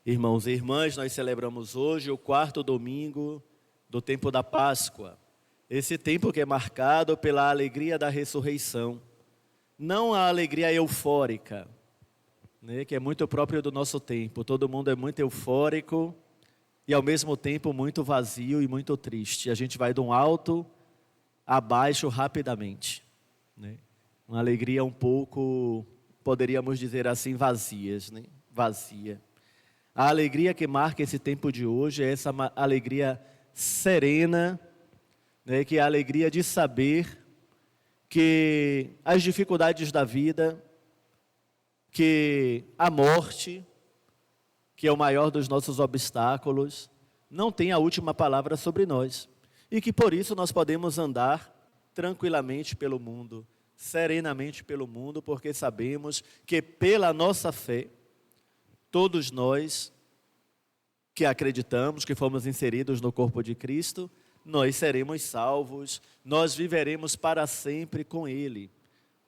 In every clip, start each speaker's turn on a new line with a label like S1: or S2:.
S1: Irmãos e irmãs, nós celebramos hoje o 4º domingo do tempo da Páscoa. Esse tempo que é marcado pela alegria da ressurreição. Não a alegria eufórica, né, que é muito próprio do nosso tempo. Todo mundo é muito eufórico e ao mesmo tempo muito vazio e muito triste. A gente vai de um alto a baixo rapidamente, né? Uma alegria um pouco, poderíamos dizer assim, vazias, né? Vazia. A alegria que marca esse tempo de hoje é essa alegria serena, né, que é a alegria de saber que as dificuldades da vida, que a morte, que é o maior dos nossos obstáculos, não tem a última palavra sobre nós. E que por isso nós podemos andar tranquilamente pelo mundo, serenamente pelo mundo, porque sabemos que pela nossa fé, todos nós que acreditamos, que fomos inseridos no corpo de Cristo, nós seremos salvos, nós viveremos para sempre com Ele,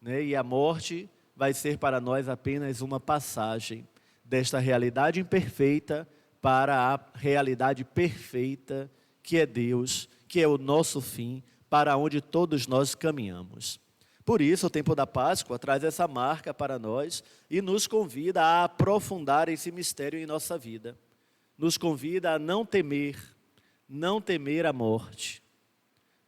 S1: né? E a morte vai ser para nós apenas uma passagem desta realidade imperfeita para a realidade perfeita, que é Deus, que é o nosso fim, para onde todos nós caminhamos. Por isso, o tempo da Páscoa traz essa marca para nós e nos convida a aprofundar esse mistério em nossa vida. Nos convida a não temer a morte,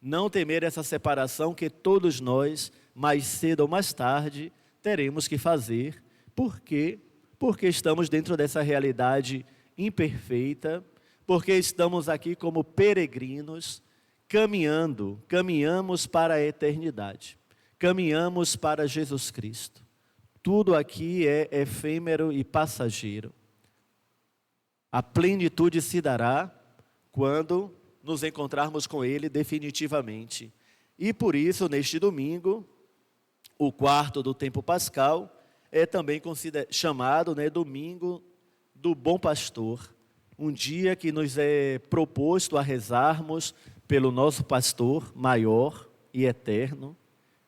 S1: não temer essa separação que todos nós, mais cedo ou mais tarde, teremos que fazer. Por quê? Porque estamos dentro dessa realidade imperfeita, porque estamos aqui como peregrinos, caminhamos para a eternidade. Caminhamos para Jesus Cristo. Tudo aqui é efêmero e passageiro. A plenitude se dará quando nos encontrarmos com Ele definitivamente. E por isso, neste domingo, o 4º do tempo pascal, é também chamado, né, Domingo do Bom Pastor. Um dia que nos é proposto a rezarmos pelo nosso pastor maior e eterno,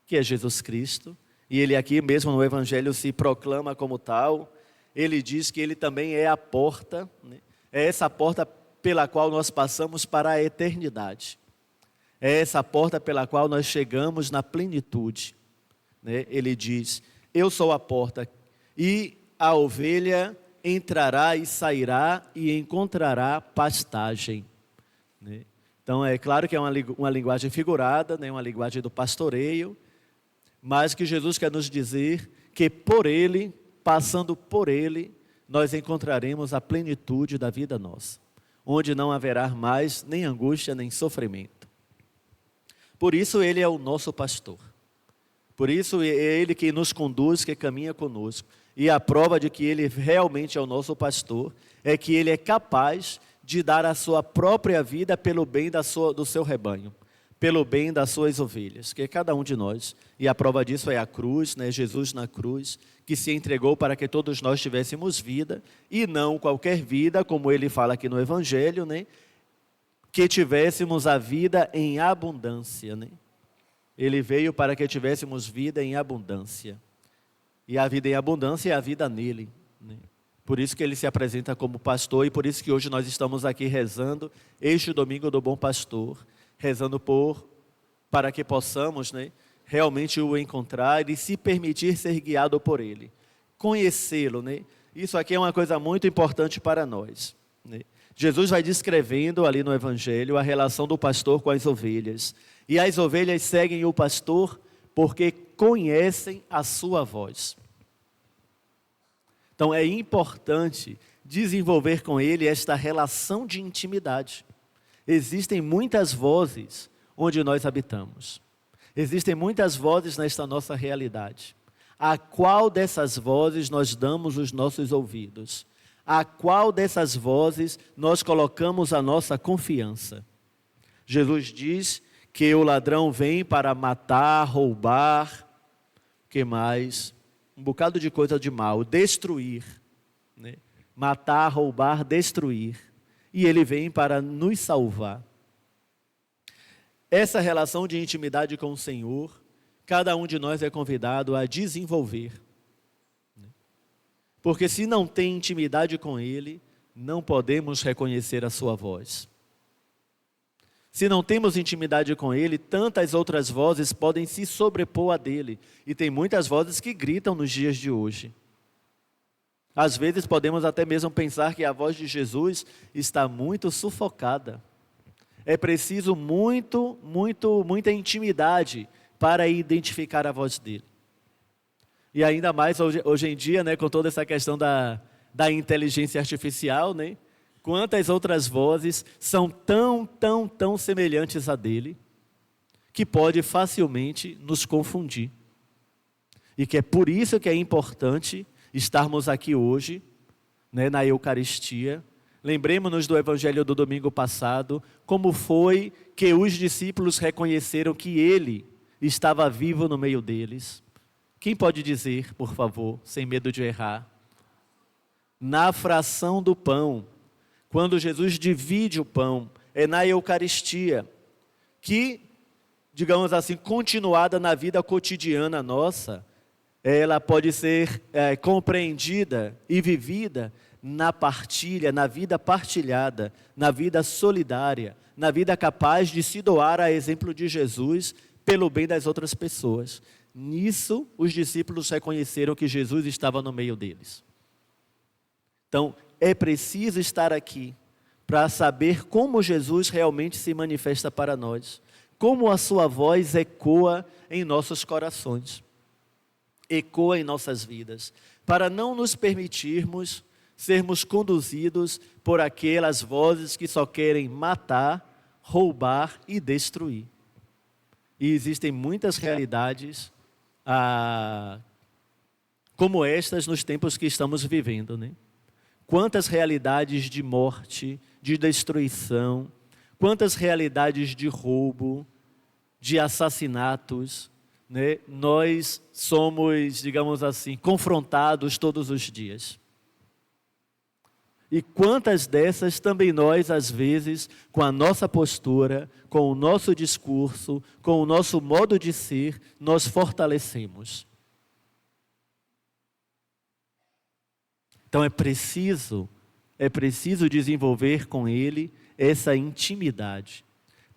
S1: que é Jesus Cristo, e Ele aqui mesmo no Evangelho se proclama como tal. Ele diz que Ele também é a porta, né? É essa porta pela qual nós passamos para a eternidade. É essa porta pela qual nós chegamos na plenitude, né? Ele diz, eu sou a porta, e a ovelha entrará e sairá e encontrará pastagem, né? Então é claro que é uma linguagem figurada, né? Uma linguagem do pastoreio, mas que Jesus quer nos dizer que por Ele, passando por Ele, nós encontraremos a plenitude da vida nossa, onde não haverá mais nem angústia, nem sofrimento. Por isso Ele é o nosso pastor. Por isso é Ele que nos conduz, que caminha conosco. E a prova de que Ele realmente é o nosso pastor é que Ele é capaz de dar a sua própria vida pelo bem do seu rebanho, pelo bem das suas ovelhas, que é cada um de nós. E a prova disso é a cruz, né? Jesus na cruz, que se entregou para que todos nós tivéssemos vida, e não qualquer vida, como Ele fala aqui no Evangelho, né? Que tivéssemos a vida em abundância, né? Ele veio para que tivéssemos vida em abundância. E a vida em abundância é a vida nele, né? Por isso que Ele se apresenta como pastor, e por isso que hoje nós estamos aqui rezando este domingo do Bom Pastor, rezando para que possamos, né, realmente o encontrar e se permitir ser guiado por Ele. Conhecê-lo, né? Isso aqui é uma coisa muito importante para nós, né? Jesus vai descrevendo ali no Evangelho a relação do pastor com as ovelhas. E as ovelhas seguem o pastor porque conhecem a sua voz. Então é importante desenvolver com Ele esta relação de intimidade. Existem muitas vozes onde nós habitamos. Existem muitas vozes nesta nossa realidade. A qual dessas vozes nós damos os nossos ouvidos? A qual dessas vozes nós colocamos a nossa confiança? Jesus diz que o ladrão vem para matar, roubar, que mais? Um bocado de coisa de mal, destruir, né? Matar, roubar, destruir. E Ele vem para nos salvar. Essa relação de intimidade com o Senhor, cada um de nós é convidado a desenvolver. Porque se não tem intimidade com Ele, não podemos reconhecer a sua voz. Se não temos intimidade com Ele, tantas outras vozes podem se sobrepor a dele. E tem muitas vozes que gritam nos dias de hoje. Às vezes podemos até mesmo pensar que a voz de Jesus está muito sufocada. É preciso muita intimidade para identificar a voz dele. E ainda mais hoje em dia, né, com toda essa questão da inteligência artificial, né? Quantas outras vozes são tão semelhantes a dele, que pode facilmente nos confundir. E que é por isso que é importante estarmos aqui hoje, né, na Eucaristia. Lembremos-nos do Evangelho do domingo passado, como foi que os discípulos reconheceram que ele estava vivo no meio deles. Quem pode dizer, por favor, sem medo de errar? Na fração do pão. Quando Jesus divide o pão, é na Eucaristia, que, digamos assim, continuada na vida cotidiana nossa, ela pode ser compreendida e vivida na partilha, na vida partilhada, na vida solidária, na vida capaz de se doar a exemplo de Jesus pelo bem das outras pessoas. Nisso, os discípulos reconheceram que Jesus estava no meio deles. Então, é preciso estar aqui para saber como Jesus realmente se manifesta para nós, como a sua voz ecoa em nossos corações, ecoa em nossas vidas, para não nos permitirmos sermos conduzidos por aquelas vozes que só querem matar, roubar e destruir. E existem muitas realidades como estas nos tempos que estamos vivendo, né? Quantas realidades de morte, de destruição, quantas realidades de roubo, de assassinatos, né? Nós somos, digamos assim, confrontados todos os dias. E quantas dessas também nós, às vezes, com a nossa postura, com o nosso discurso, com o nosso modo de ser, nós fortalecemos. Então é preciso desenvolver com Ele essa intimidade,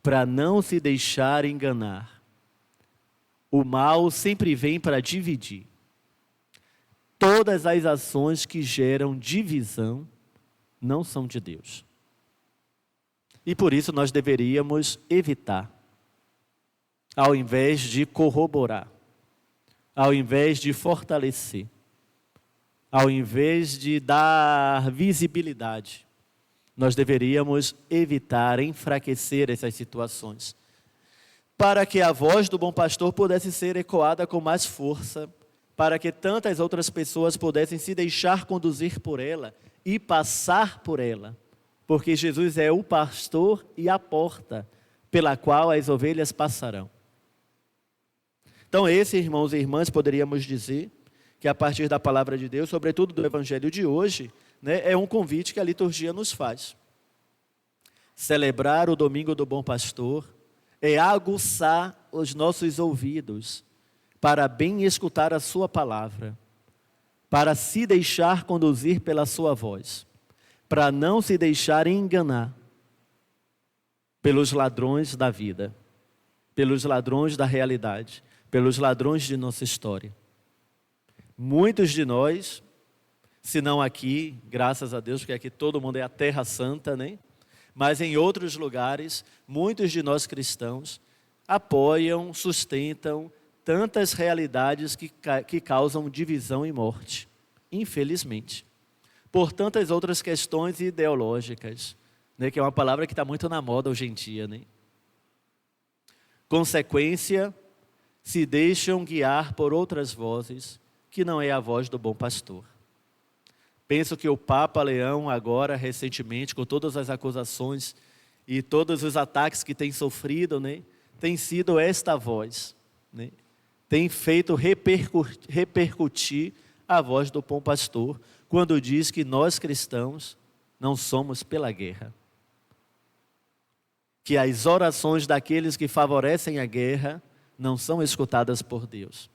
S1: para não se deixar enganar. O mal sempre vem para dividir. Todas as ações que geram divisão não são de Deus. E por isso nós deveríamos evitar, ao invés de corroborar, ao invés de fortalecer, ao invés de dar visibilidade, nós deveríamos evitar enfraquecer essas situações, para que a voz do bom pastor pudesse ser ecoada com mais força, para que tantas outras pessoas pudessem se deixar conduzir por ela e passar por ela, porque Jesus é o pastor e a porta pela qual as ovelhas passarão. Então esse, irmãos e irmãs, poderíamos dizer que a partir da palavra de Deus, sobretudo do Evangelho de hoje, né, é um convite que a liturgia nos faz. Celebrar o domingo do bom pastor é aguçar os nossos ouvidos para bem escutar a sua palavra, para se deixar conduzir pela sua voz, para não se deixar enganar pelos ladrões da vida, pelos ladrões da realidade, pelos ladrões de nossa história. Muitos de nós, se não aqui, graças a Deus, porque aqui todo mundo é a terra santa, né? Mas em outros lugares, muitos de nós cristãos apoiam, sustentam tantas realidades que causam divisão e morte, infelizmente, por tantas outras questões ideológicas, né? Que é uma palavra que está muito na moda hoje em dia, né? Consequência, se deixam guiar por outras vozes, que não é a voz do bom pastor. Penso que o Papa Leão agora, recentemente, com todas as acusações e todos os ataques que tem sofrido, né, tem sido esta voz, né, tem feito repercutir a voz do bom pastor, quando diz que nós cristãos não somos pela guerra. Que as orações daqueles que favorecem a guerra não são escutadas por Deus.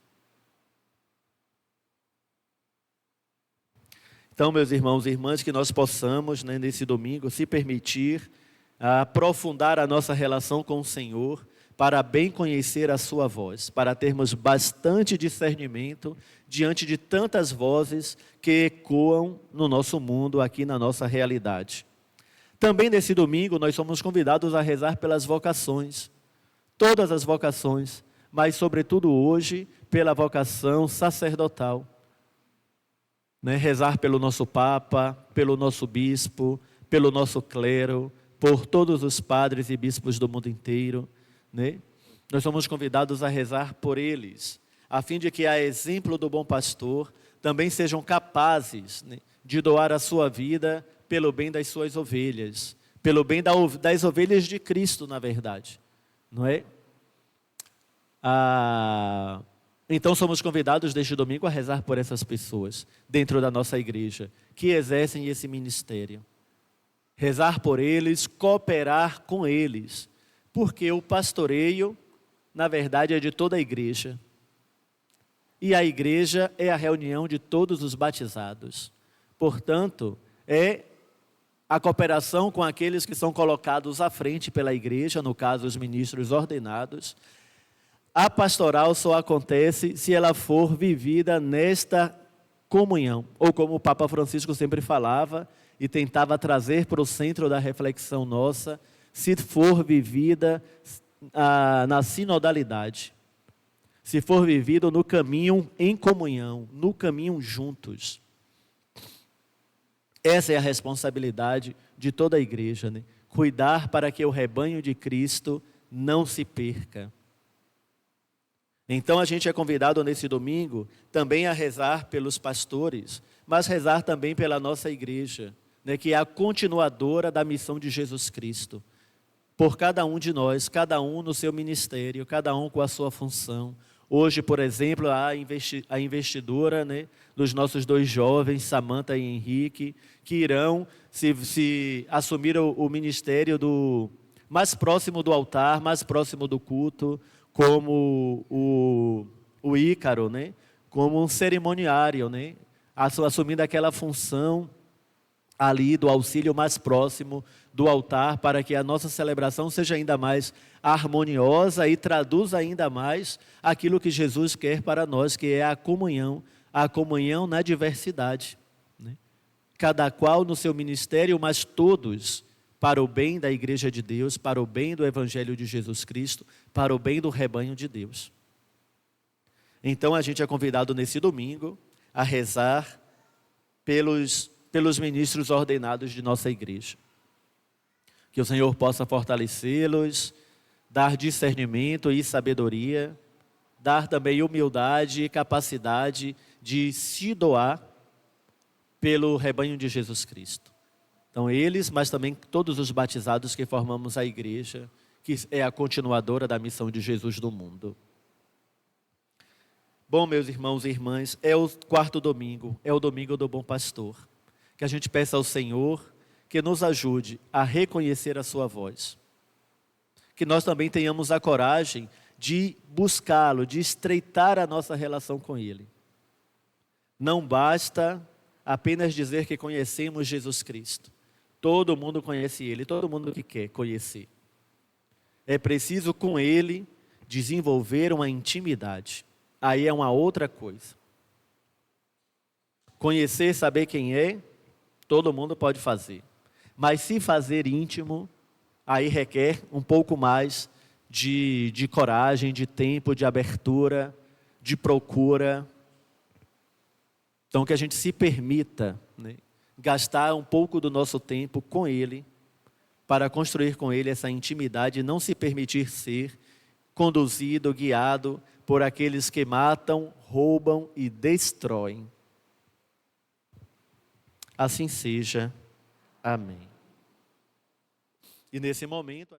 S1: Então, meus irmãos e irmãs, que nós possamos, né, nesse domingo, se permitir aprofundar a nossa relação com o Senhor, para bem conhecer a sua voz, para termos bastante discernimento diante de tantas vozes que ecoam no nosso mundo, aqui na nossa realidade. Também nesse domingo nós somos convidados a rezar pelas vocações, todas as vocações, mas sobretudo hoje pela vocação sacerdotal. Né? Rezar pelo nosso Papa, pelo nosso Bispo, pelo nosso clero, por todos os padres e bispos do mundo inteiro. Né? Nós somos convidados a rezar por eles, a fim de que, a exemplo do bom pastor, também sejam capazes, né, de doar a sua vida pelo bem das suas ovelhas, pelo bem das ovelhas de Cristo, na verdade. Não é? Então somos convidados deste domingo a rezar por essas pessoas, dentro da nossa igreja, que exercem esse ministério. Rezar por eles, cooperar com eles, porque o pastoreio, na verdade, é de toda a igreja. E a igreja é a reunião de todos os batizados. Portanto, é a cooperação com aqueles que são colocados à frente pela igreja, no caso, os ministros ordenados. A pastoral só acontece se ela for vivida nesta comunhão, ou como o Papa Francisco sempre falava e tentava trazer para o centro da reflexão nossa, se for vivida na sinodalidade, se for vivido no caminho em comunhão, no caminho juntos. Essa é a responsabilidade de toda a igreja, né? Cuidar para que o rebanho de Cristo não se perca. Então a gente é convidado nesse domingo também a rezar pelos pastores, mas rezar também pela nossa igreja, né, que é a continuadora da missão de Jesus Cristo. Por cada um de nós, cada um no seu ministério, cada um com a sua função. Hoje, por exemplo, a investidura, né, dos nossos 2 jovens, Samantha e Henrique, que irão se assumir o ministério mais próximo do altar, mais próximo do culto, como o Ícaro, né, como um cerimoniário, né, assumindo aquela função ali do auxílio mais próximo do altar, para que a nossa celebração seja ainda mais harmoniosa e traduza ainda mais aquilo que Jesus quer para nós, que é a comunhão na diversidade. Né? Cada qual no seu ministério, mas todos para o bem da Igreja de Deus, para o bem do Evangelho de Jesus Cristo, para o bem do rebanho de Deus. Então a gente é convidado nesse domingo a rezar pelos ministros ordenados de nossa igreja. Que o Senhor possa fortalecê-los, dar discernimento e sabedoria, dar também humildade e capacidade de se doar pelo rebanho de Jesus Cristo. Então eles, mas também todos os batizados que formamos a igreja, que é a continuadora da missão de Jesus no mundo. Bom, meus irmãos e irmãs, é o 4º domingo, é o domingo do Bom Pastor. Que a gente peça ao Senhor que nos ajude a reconhecer a sua voz. Que nós também tenhamos a coragem de buscá-lo, de estreitar a nossa relação com Ele. Não basta apenas dizer que conhecemos Jesus Cristo. Todo mundo conhece Ele, todo mundo que quer conhecer. É preciso com Ele desenvolver uma intimidade. Aí é uma outra coisa. Conhecer, saber quem é, todo mundo pode fazer. Mas se fazer íntimo, aí requer um pouco mais de coragem, de tempo, de abertura, de procura. Então que a gente se permita, né, gastar um pouco do nosso tempo com Ele, para construir com Ele essa intimidade e não se permitir ser conduzido, guiado por aqueles que matam, roubam e destroem. Assim seja. Amém. E nesse momento